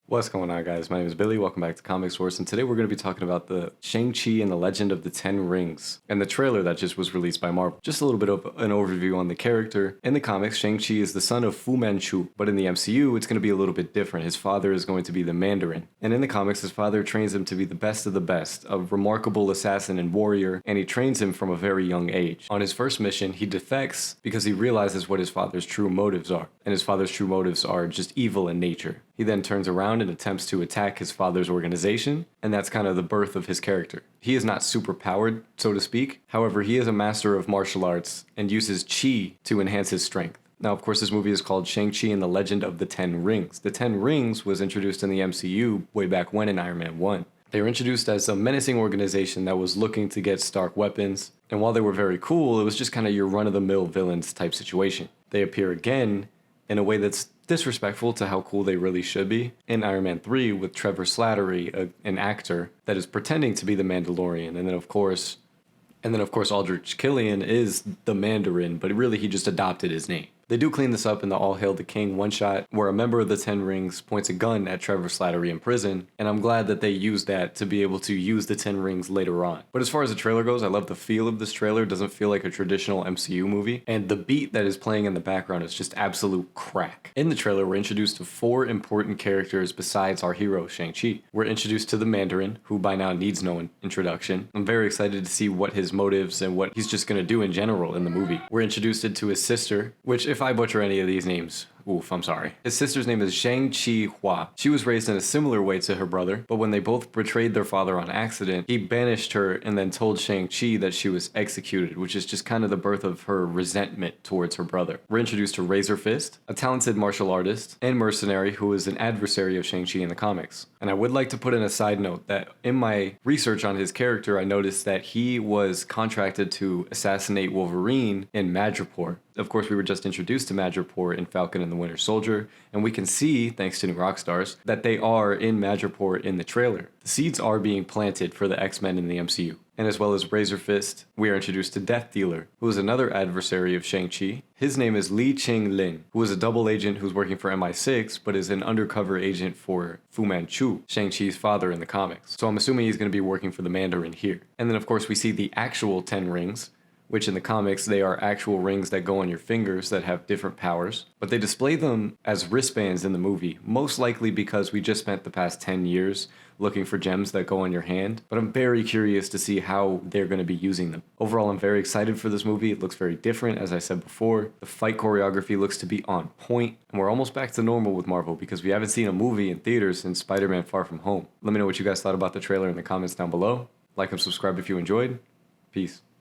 What's going on, guys? My name is Billy. Welcome back to Comic Source, and today we're going to be talking about the Shang-Chi and the Legend of the Ten Rings, and the trailer that just was released by Marvel. Just a little bit of an overview on the character. In the comics, Shang-Chi is the son of Fu Manchu, but in the MCU, it's going to be a little bit different. His father is going to be the Mandarin, and in the comics, his father trains him to be the best of the best, a remarkable assassin and warrior, and he trains him from a very young age. On his first mission, he defects because he realizes what his father's true motives are, and his father's true motives are just evil in nature. He then turns around and attempts to attack his father's organization, and that's kind of the birth of his character. He is not super powered, so to speak. However, he is a master of martial arts and uses chi to enhance his strength. Now, of course, this movie is called Shang-Chi and the Legend of the Ten Rings. The Ten Rings was introduced in the MCU way back when in Iron Man 1. They were introduced as a menacing organization that was looking to get Stark weapons, and while they were very cool, it was just kind of your run-of-the-mill villains type situation. They appear again in a way that's disrespectful to how cool they really should be in Iron Man 3 with Trevor Slattery, an actor that is pretending to be the Mandalorian, and then of course Aldrich Killian is the Mandarin, but really he just adopted his name. They do clean this up in the All Hail the King one-shot, where a member of the Ten Rings points a gun at Trevor Slattery in prison, and I'm glad that they used that to be able to use the Ten Rings later on. But as far as the trailer goes, I love the feel of this trailer. It doesn't feel like a traditional MCU movie, and the beat that is playing in the background is just absolute crack. In the trailer, we're introduced to 4 important characters besides our hero, Shang-Chi. We're introduced to the Mandarin, who by now needs no introduction. I'm very excited to see what his motives and what he's just gonna do in general in the movie. We're introduced to his sister, which if I butcher any of these names, oof, I'm sorry. His sister's name is Shang-Chi Hua. She was raised in a similar way to her brother, but when they both betrayed their father on accident, he banished her and then told Shang-Chi that she was executed, which is just kind of the birth of her resentment towards her brother. We're introduced to Razor Fist, a talented martial artist and mercenary who is an adversary of Shang-Chi in the comics. And I would like to put in a side note that in my research on his character, I noticed that he was contracted to assassinate Wolverine in Madripoor. Of course, we were just introduced to Madripoor in Falcon and the Winter Soldier, and we can see, thanks to New Rockstars, that they are in Madripoor in the trailer. The seeds are being planted for the X-Men in the MCU. And as well as Razor Fist, we are introduced to Death Dealer, who is another adversary of Shang-Chi. His name is Li Qing-lin, who is a double agent who's working for MI6, but is an undercover agent for Fu Manchu, Shang-Chi's father in the comics. So I'm assuming he's going to be working for the Mandarin here. And then of course we see the actual 10 rings, which in the comics, they are actual rings that go on your fingers that have different powers. But they display them as wristbands in the movie, most likely because we just spent the past 10 years looking for gems that go on your hand. But I'm very curious to see how they're going to be using them. Overall, I'm very excited for this movie. It looks very different, as I said before. The fight choreography looks to be on point, and we're almost back to normal with Marvel because we haven't seen a movie in theaters since Spider-Man Far From Home. Let me know what you guys thought about the trailer in the comments down below. Like and subscribe if you enjoyed. Peace.